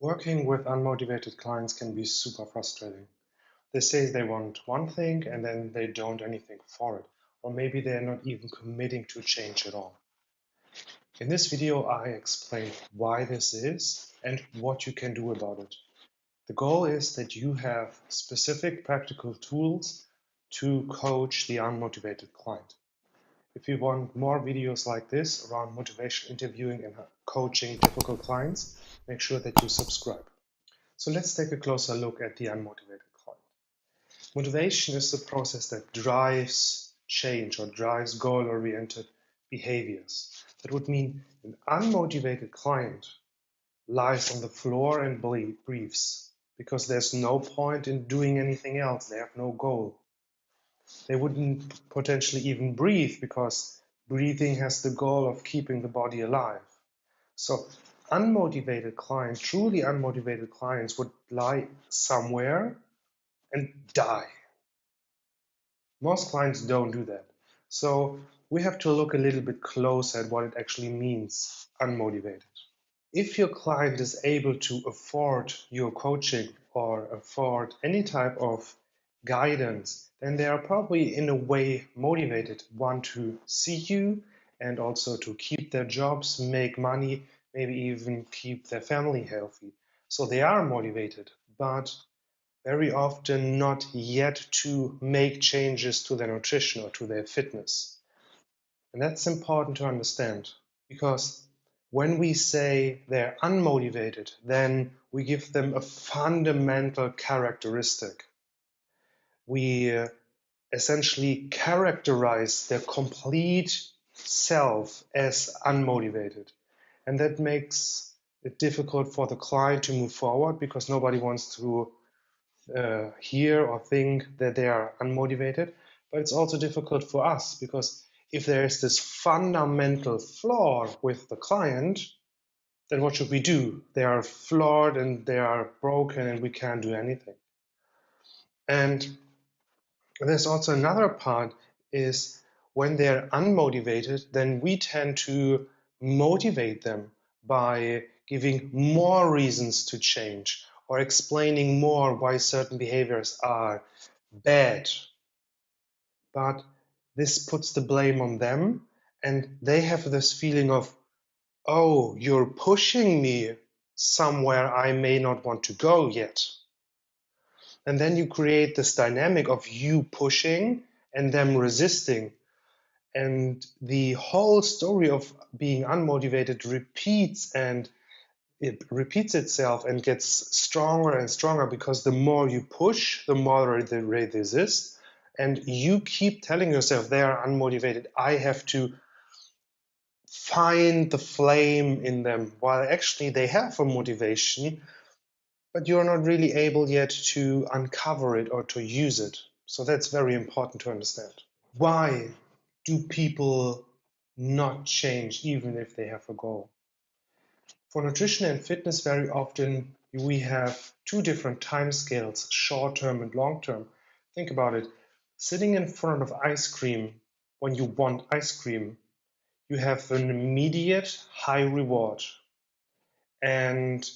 Working with unmotivated clients can be super frustrating. They say they want one thing and then they don't anything for it. Or maybe they're not even committing to change at all. In this video, I explain why this is and what you can do about it. The goal is that you have specific practical tools to coach the unmotivated client. If you want more videos like this around motivational interviewing and coaching difficult clients, make sure that you subscribe. So let's take a closer look at the unmotivated client. Motivation is the process that drives change or drives goal-oriented behaviors. That would mean an unmotivated client lies on the floor and breathes because there's no point in doing anything else. They have no goal. They wouldn't potentially even breathe because breathing has the goal of keeping the body alive. So unmotivated clients, truly unmotivated clients would lie somewhere and die. Most clients don't do that. So we have to look a little bit closer at what it actually means, unmotivated. If your client is able to afford your coaching or afford any type of guidance, then they are probably in a way motivated, want to see you and also to keep their jobs, make money, maybe even keep their family healthy. So they are motivated, but very often not yet to make changes to their nutrition or to their fitness. And that's important to understand because when we say they're unmotivated, then we give them a fundamental characteristic. We essentially characterize their complete self as unmotivated. And that makes it difficult for the client to move forward because nobody wants to hear or think that they are unmotivated. But it's also difficult for us because if there is this fundamental flaw with the client, then what should we do? They are flawed and they are broken and we can't do anything. And there's also another part is when they're unmotivated, then we tend to motivate them by giving more reasons to change or explaining more why certain behaviors are bad. But this puts the blame on them and they have this feeling of, oh, you're pushing me somewhere I may not want to go yet. And then you create this dynamic of you pushing and them resisting. And the whole story of being unmotivated repeats and it repeats itself and gets stronger and stronger because the more you push, the more they resist. And you keep telling yourself they are unmotivated. I have to find the flame in them, while actually they have a motivation, but you're not really able yet to uncover it or to use it. So that's very important to understand. Why do people not change even if they have a goal? For nutrition and fitness, very often we have two different time scales, short term and long term. Think about it. Sitting in front of ice cream when you want ice cream, you have an immediate high reward. And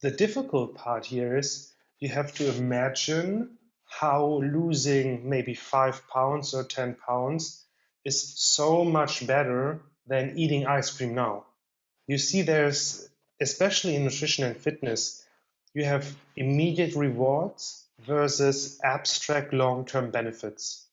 the difficult part here is you have to imagine how losing maybe 5 pounds or 10 pounds is so much better than eating ice cream now. You see, there's, especially in nutrition and fitness, you have immediate rewards versus abstract long-term benefits.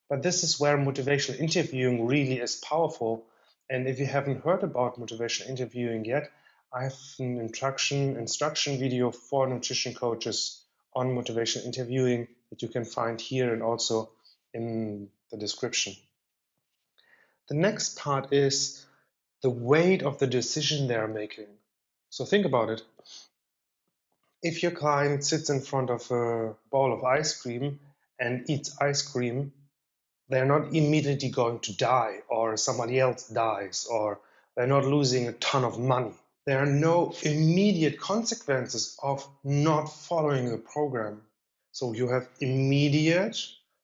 But this is where motivational interviewing really is powerful. And if you haven't heard about motivational interviewing yet, I have an instruction video for nutrition coaches on motivational interviewing that you can find here and also in the description. The next part is the weight of the decision they're making. So think about it. If your client sits in front of a bowl of ice cream and eats ice cream, they're not immediately going to die or somebody else dies or they're not losing a ton of money. There are no immediate consequences of not following the program. So you have immediate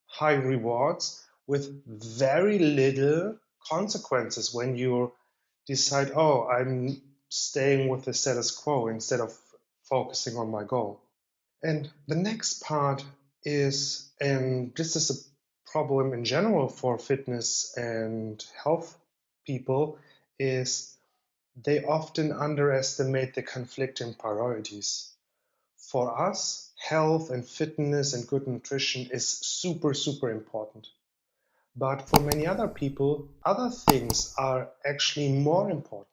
high rewards with very little consequences when you decide, oh, I'm staying with the status quo instead of focusing on my goal. And the next part is, and this is a problem in general for fitness and health people, is they often underestimate the conflicting priorities. For us, health and fitness and good nutrition is super, super important. But for many other people, other things are actually more important.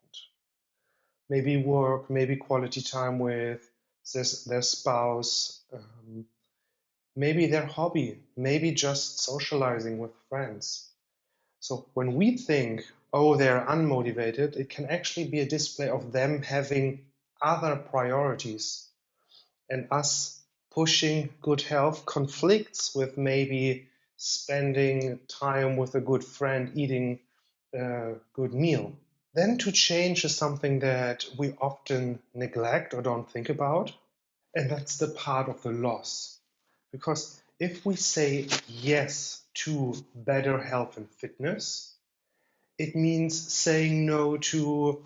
Maybe work, maybe quality time with their spouse, maybe their hobby, maybe just socializing with friends. So when we think, oh, they're unmotivated, it can actually be a display of them having other priorities, and us pushing good health conflicts with maybe spending time with a good friend, eating a good meal. Then to change is something that we often neglect or don't think about, and that's the part of the loss. Because if we say yes to better health and fitness, it means saying no to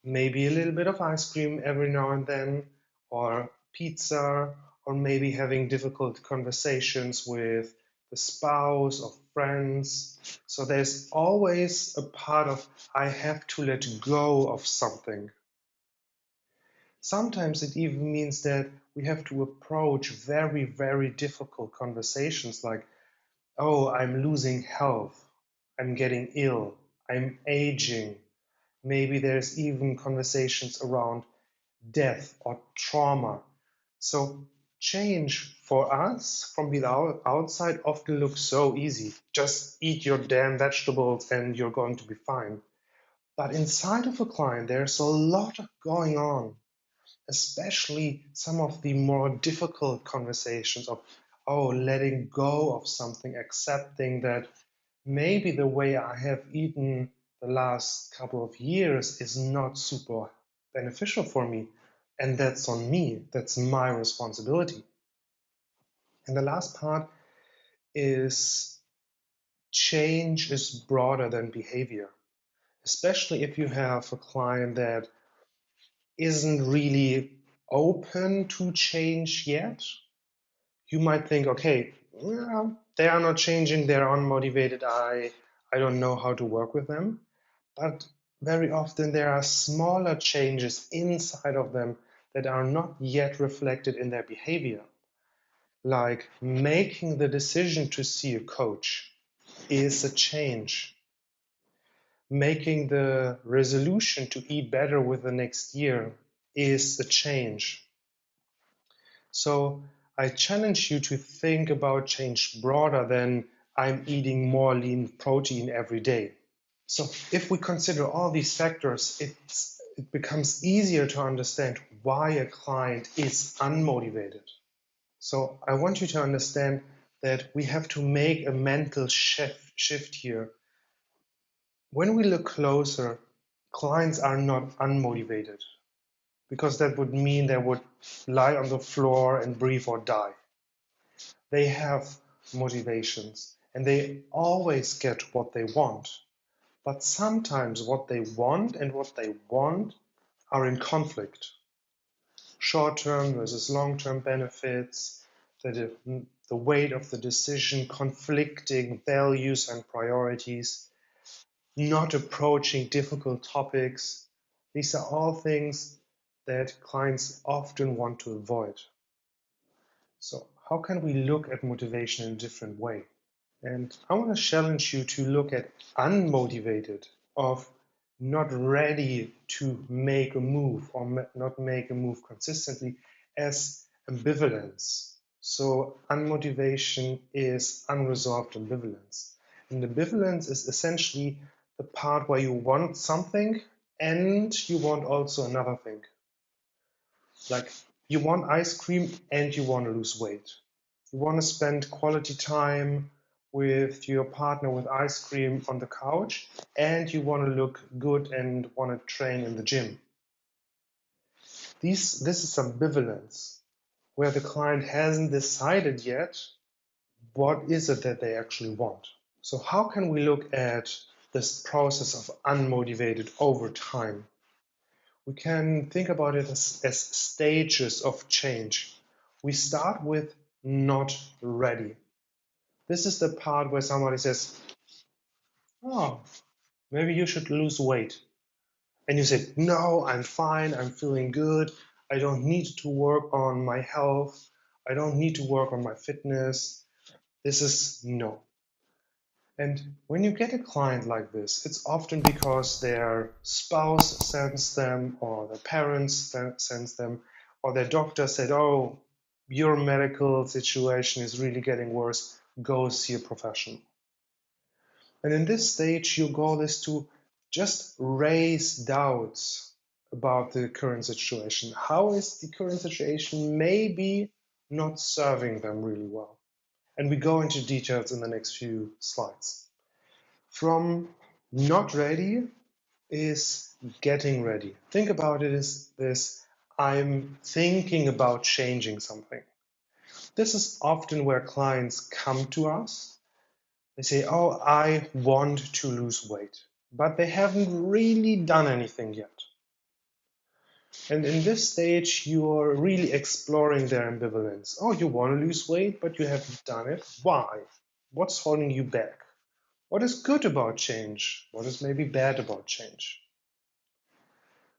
maybe a little bit of ice cream every now and then, or pizza, or maybe having difficult conversations with the spouse or friends. So there's always a part of I have to let go of something. Sometimes it even means that we have to approach very, very difficult conversations like, oh, I'm losing health, I'm getting ill, I'm aging. Maybe there's even conversations around death or trauma. So change for us from the outside often looks so easy. Just eat your damn vegetables and you're going to be fine. But inside of a client, there's a lot going on, especially some of the more difficult conversations of, oh, letting go of something, accepting that maybe the way I have eaten the last couple of years is not super beneficial for me. And that's on me. That's my responsibility. And the last part is change is broader than behavior, especially if you have a client that isn't really open to change yet. You might think, okay, well, they are not changing, they're unmotivated, I don't know how to work with them. But very often there are smaller changes inside of them that are not yet reflected in their behavior. Like making the decision to see a coach is a change. Making the resolution to eat better with the next year is a change. So I challenge you to think about change broader than I'm eating more lean protein every day. So if we consider all these factors, it becomes easier to understand why a client is unmotivated. So I want you to understand that we have to make a mental shift here. When we look closer, clients are not unmotivated, because that would mean they would lie on the floor and breathe or die. They have motivations and they always get what they want. But sometimes what they want and what they want are in conflict. Short-term versus long-term benefits, the weight of the decision, conflicting values and priorities, not approaching difficult topics. These are all things that clients often want to avoid. So how can we look at motivation in a different way? And I want to challenge you to look at unmotivated, of not ready to make a move or not make a move consistently, as ambivalence. So unmotivation is unresolved ambivalence. And ambivalence is essentially the part where you want something and you want also another thing. Like you want ice cream and you want to lose weight. You want to spend quality time with your partner with ice cream on the couch, and you want to look good and want to train in the gym. This is ambivalence, where the client hasn't decided yet what is it that they actually want. So how can we look at this process of unmotivated over time? We can think about it as stages of change. We start with not ready. This is the part where somebody says, oh, maybe you should lose weight. And you say, no, I'm fine, I'm feeling good, I don't need to work on my health, I don't need to work on my fitness. This is no. And when you get a client like this, it's often because their spouse sends them, or their parents sends them, or their doctor said, oh, your medical situation is really getting worse, go see a professional. And in this stage, your goal is to just raise doubts about the current situation. How is the current situation maybe not serving them really well? And we go into details in the next few slides. From not ready is getting ready. Think about it as this: I'm thinking about changing something. This is often where clients come to us. They say, oh, I want to lose weight, but they haven't really done anything yet. And in this stage, you're really exploring their ambivalence. Oh, you want to lose weight, but you haven't done it. Why? What's holding you back? What is good about change? What is maybe bad about change?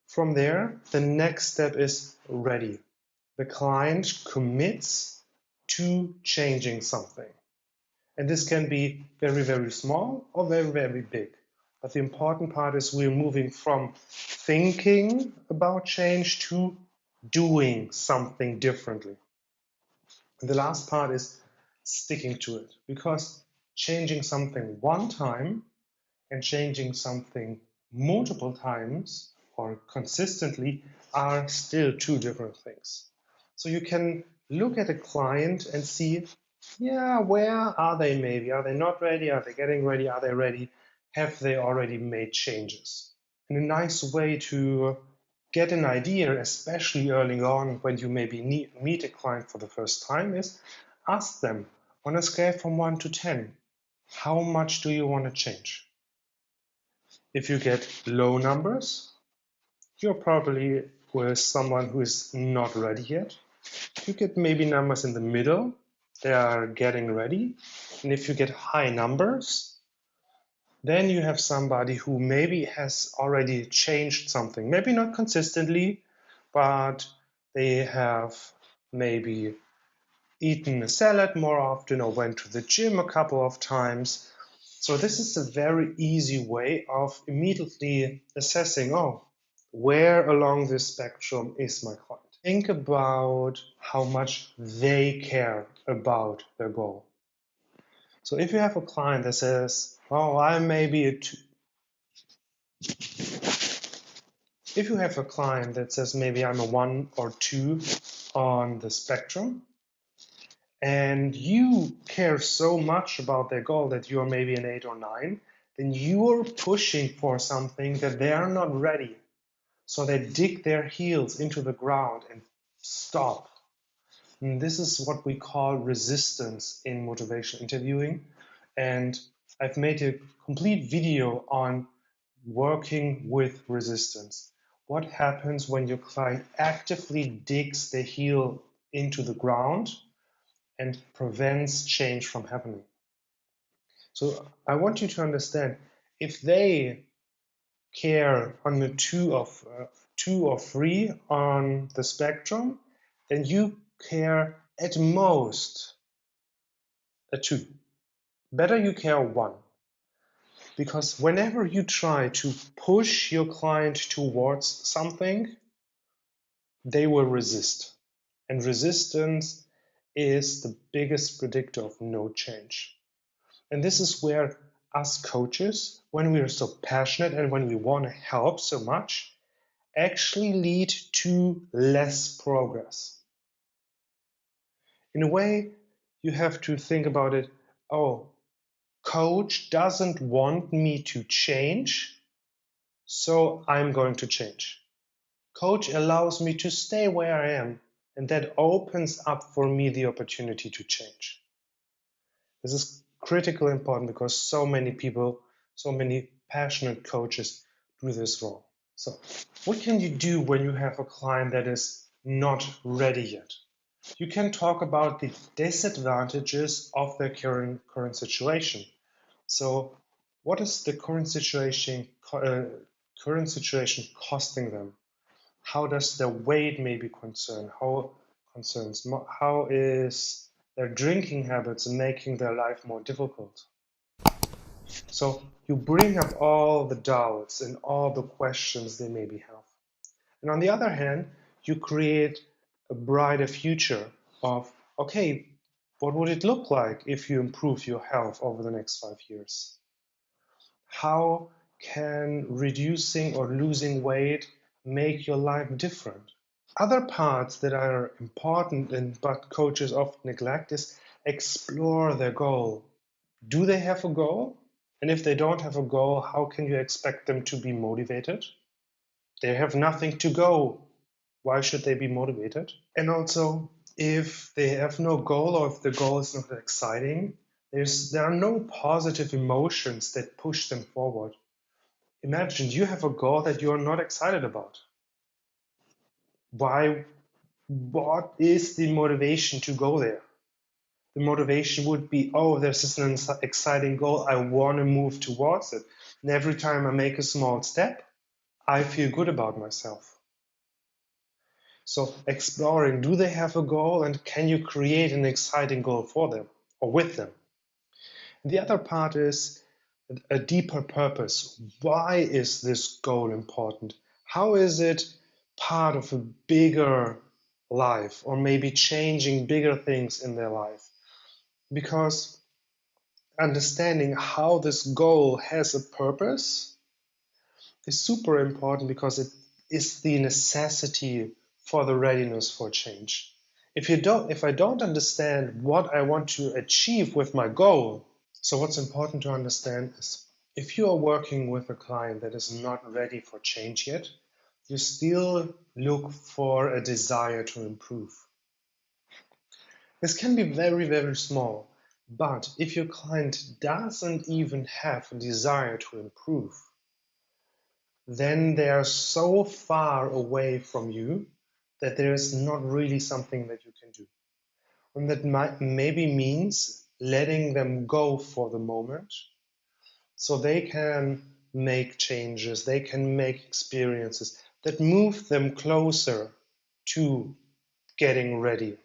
From there, the next step is ready. The client commits to changing something. And this can be very, very small or very, very big. But the important part is we're moving from thinking about change to doing something differently. And the last part is sticking to it, because changing something one time and changing something multiple times or consistently are still two different things. So you can look at a client and see, yeah, where are they maybe? Are they not ready? Are they getting ready? Are they ready? Have they already made changes? And a nice way to get an idea, especially early on when you maybe meet a client for the first time, is ask them on a scale from 1 to 10, how much do you want to change? If you get low numbers, you're probably with someone who is not ready yet. If you get maybe numbers in the middle, they are getting ready. And if you get high numbers, then you have somebody who maybe has already changed something. Maybe not consistently, but they have maybe eaten a salad more often or went to the gym a couple of times. So this is a very easy way of immediately assessing, oh, where along this spectrum is my client? Think about how much they care about their goal. So if you have a client that says, oh, I may be a 2. If you have a client that says maybe I'm a 1 or 2 on the spectrum, and you care so much about their goal that you're maybe an 8 or 9, then you're pushing for something that they are not ready. So they dig their heels into the ground and stop. And this is what we call resistance in motivational interviewing. And I've made a complete video on working with resistance. What happens when your client actively digs their heel into the ground and prevents change from happening? So I want you to understand, if they care on the 2 or 3 on the spectrum, then you care at most a 2. Better you care 1. Because whenever you try to push your client towards something, they will resist. And resistance is the biggest predictor of no change. And this is where us coaches, when we are so passionate and when we want to help so much, actually lead to less progress. In a way, you have to think about it, oh, coach doesn't want me to change, so I'm going to change. Coach allows me to stay where I am, and that opens up for me the opportunity to change. This is critically important because so many people, so many passionate coaches do this wrong. So, what can you do when you have a client that is not ready yet? You can talk about the disadvantages of their current situation. So, what is the current situation costing them? How does their weight maybe concern? How is their drinking habits making their life more difficult? So you bring up all the doubts and all the questions they maybe have. And on the other hand, you create a brighter future of, okay, what would it look like if you improve your health over the next 5 years? How can reducing or losing weight make your life different? Other parts that are important and but coaches often neglect is explore their goal. Do they have a goal? And if they don't have a goal, how can you expect them to be motivated? They have nothing to go. Why should they be motivated? And also, if they have no goal or if the goal is not exciting, there are no positive emotions that push them forward. Imagine you have a goal that you're not excited about. Why? What is the motivation to go there? The motivation would be, oh, this is an exciting goal. I want to move towards it. And every time I make a small step, I feel good about myself. So exploring, do they have a goal and can you create an exciting goal for them or with them? And the other part is a deeper purpose. Why is this goal important? How is it part of a bigger life or maybe changing bigger things in their life? Because understanding how this goal has a purpose is super important because it is the necessity for the readiness for change. If I don't understand what I want to achieve with my goal, so what's important to understand is if you are working with a client that is not ready for change yet, you still look for a desire to improve. This can be very, very small, but if your client doesn't even have a desire to improve, then they are so far away from you that there is not really something that you can do. And that maybe means letting them go for the moment so they can make changes, they can make experiences that move them closer to getting ready.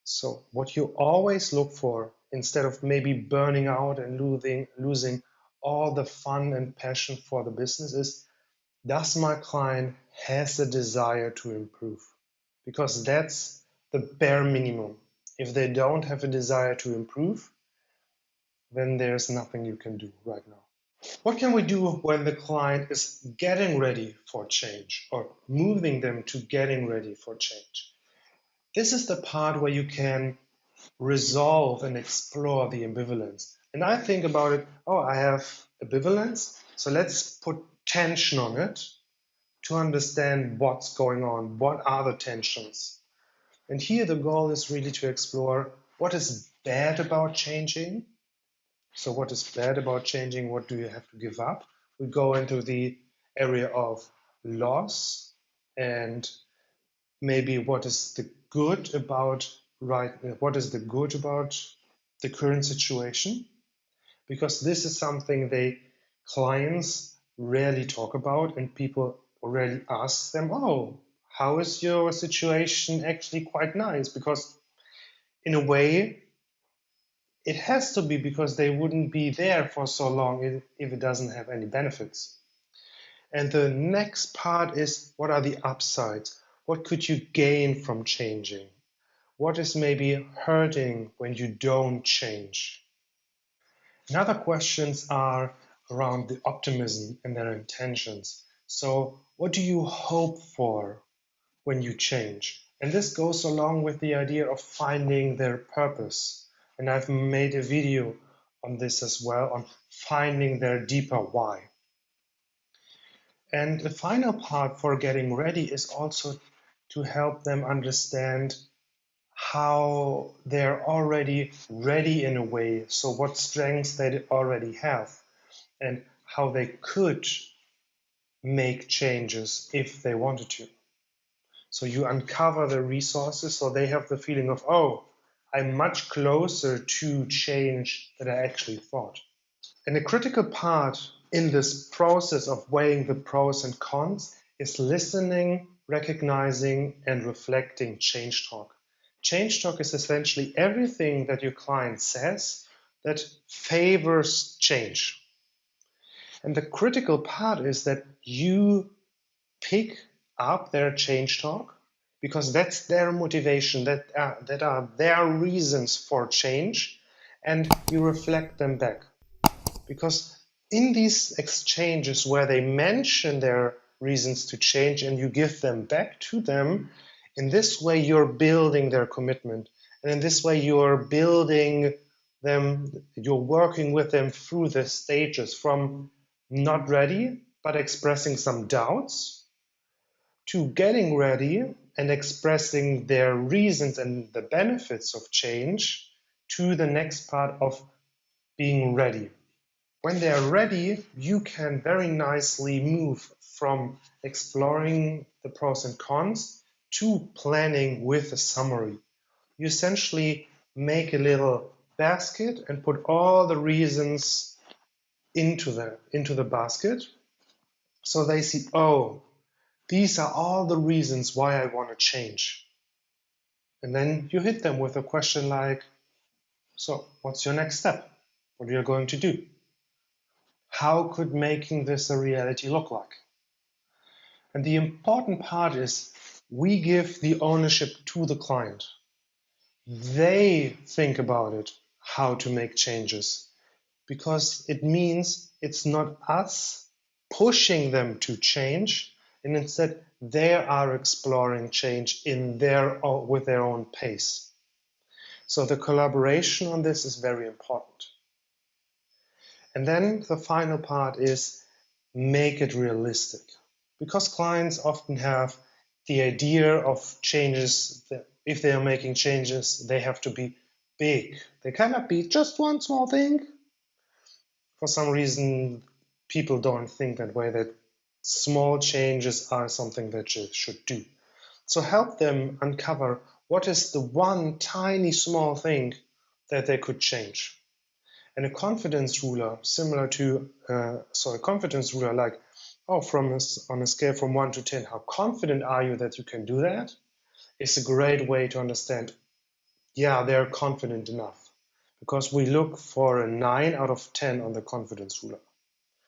So, what you always look for instead of maybe burning out and losing all the fun and passion for the business is, does my client has a desire to improve? Because that's the bare minimum. If they don't have a desire to improve, then there's nothing you can do right now. What can we do when the client is getting ready for change or moving them to getting ready for change? This is the part where you can resolve and explore the ambivalence. And I think about it, oh, I have ambivalence, so let's put tension on it to understand what's going on, what are the tensions. And here the goal is really to explore what is bad about changing. So, what is bad about changing? What do you have to give up? We go into the area of loss and maybe what is the good about what is the good about the current situation, because this is something they clients rarely talk about and people rarely ask them, oh, how is your situation actually quite nice? Because in a way it has to be, because they wouldn't be there for so long if it doesn't have any benefits. And the next part is, what are the upsides? What could you gain from changing? What is maybe hurting when you don't change? And other questions are around the optimism and their intentions. So, what do you hope for when you change? And this goes along with the idea of finding their purpose. And I've made a video on this as well, on finding their deeper why. And the final part for getting ready is also to help them understand how they're already ready in a way, so what strengths they already have, and how they could make changes if they wanted to. So you uncover the resources so they have the feeling of, oh, I'm much closer to change than I actually thought. And a critical part in this process of weighing the pros and cons is listening, recognizing, and reflecting change talk. Change talk is essentially everything that your client says that favors change. And the critical part is that you pick up their change talk because that's their motivation, that are their reasons for change, and you reflect them back. Because in these exchanges where they mention their reasons to change and you give them back to them, in this way you're building their commitment. And in this way you're building them, you're working with them through the stages from not ready, but expressing some doubts, to getting ready and expressing their reasons and the benefits of change, to the next part of being ready. When they're ready, you can very nicely move from exploring the pros and cons to planning with a summary. You essentially make a little basket and put all the reasons into the basket so they see, oh, these are all the reasons why I want to change. And then you hit them with a question like, so what's your next step? What are you going to do? How could making this a reality look like? And the important part is we give the ownership to the client. They think about it, how to make changes, because it means it's not us pushing them to change, and instead they are exploring change with their own pace. So the collaboration on this is very important. And then the final part is make it realistic. Because clients often have the idea of changes, that if they are making changes, they have to be big. They cannot be just one small thing. For some reason, people don't think that way, that small changes are something that you should do. So help them uncover what is the one tiny small thing that they could change. And a confidence ruler, similar to, a confidence ruler like, oh, on a scale from 1 to 10, how confident are you that you can do that? Is a great way to understand, yeah, they're confident enough. Because we look for a 9 out of 10 on the confidence ruler.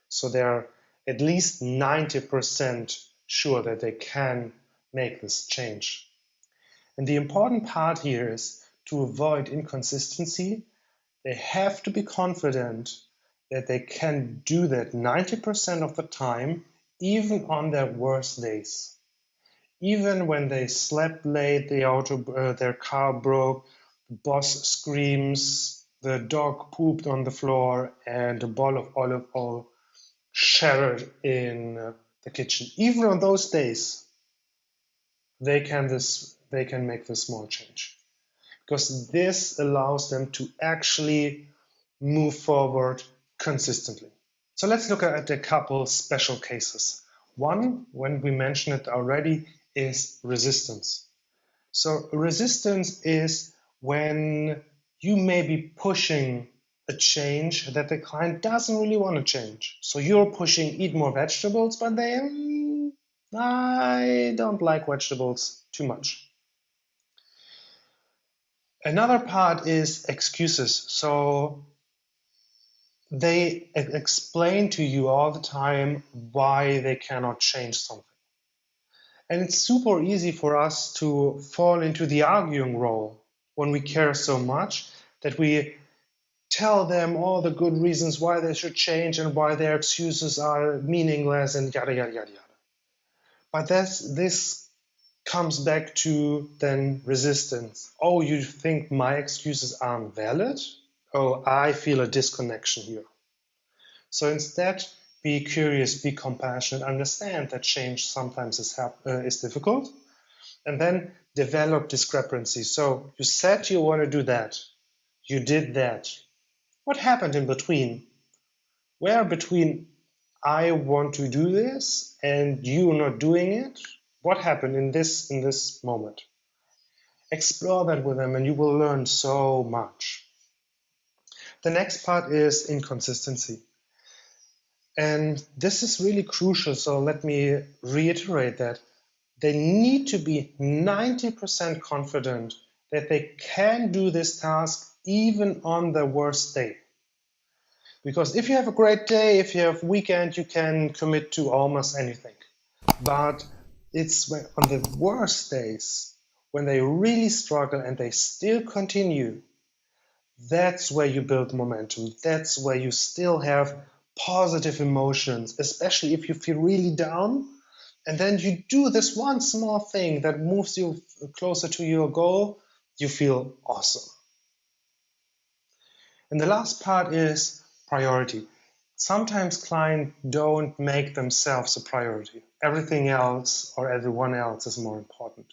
So they're at least 90% sure that they can make this change. And the important part here is to avoid inconsistency. They have to be confident that they can do that 90% of the time, even on their worst days. Even when they slept late, their car broke, the boss screams, the dog pooped on the floor, and a bowl of olive oil shattered in the kitchen. Even on those days, they can make this small change. Because this allows them to actually move forward consistently. So let's look at a couple special cases. One, when we mentioned it already, is resistance. So resistance is when you may be pushing a change that the client doesn't really want to change. So you're pushing eat more vegetables, but I don't like vegetables too much. Another part is excuses. So they explain to you all the time why they cannot change something. And it's super easy for us to fall into the arguing role when we care so much that we tell them all the good reasons why they should change and why their excuses are meaningless and yada, yada, yada, yada. But this comes back to then resistance. Oh, you think my excuses aren't valid? Oh, I feel a disconnection here. So instead, be curious, be compassionate, understand that change sometimes is difficult, and then develop discrepancies. So you said you want to do that, you did that. What happened in between? Where between I want to do this and you're not doing it. What happened in this moment? Explore that with them and you will learn so much. The next part is inconsistency. And this is really crucial, so let me reiterate that. They need to be 90% confident that they can do this task even on their worst day. Because if you have a great day, if you have a weekend, you can commit to almost anything. But it's when, on the worst days, when they really struggle and they still continue, that's where you build momentum. That's where you still have positive emotions, especially if you feel really down. And then you do this one small thing that moves you closer to your goal, you feel awesome. And the last part is priority. Sometimes clients don't make themselves a priority. Everything else or everyone else is more important.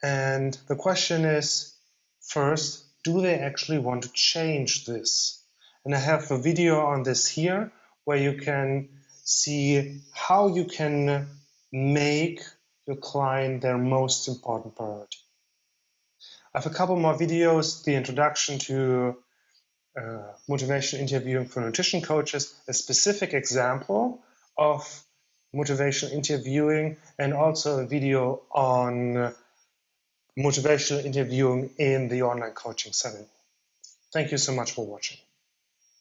And the question is, first, do they actually want to change this? And I have a video on this here where you can see how you can make your client their most important priority. I have a couple more videos, the introduction to motivational interviewing for nutrition coaches, a specific example of motivational interviewing, and also a video on motivational interviewing in the online coaching setting. Thank you so much for watching.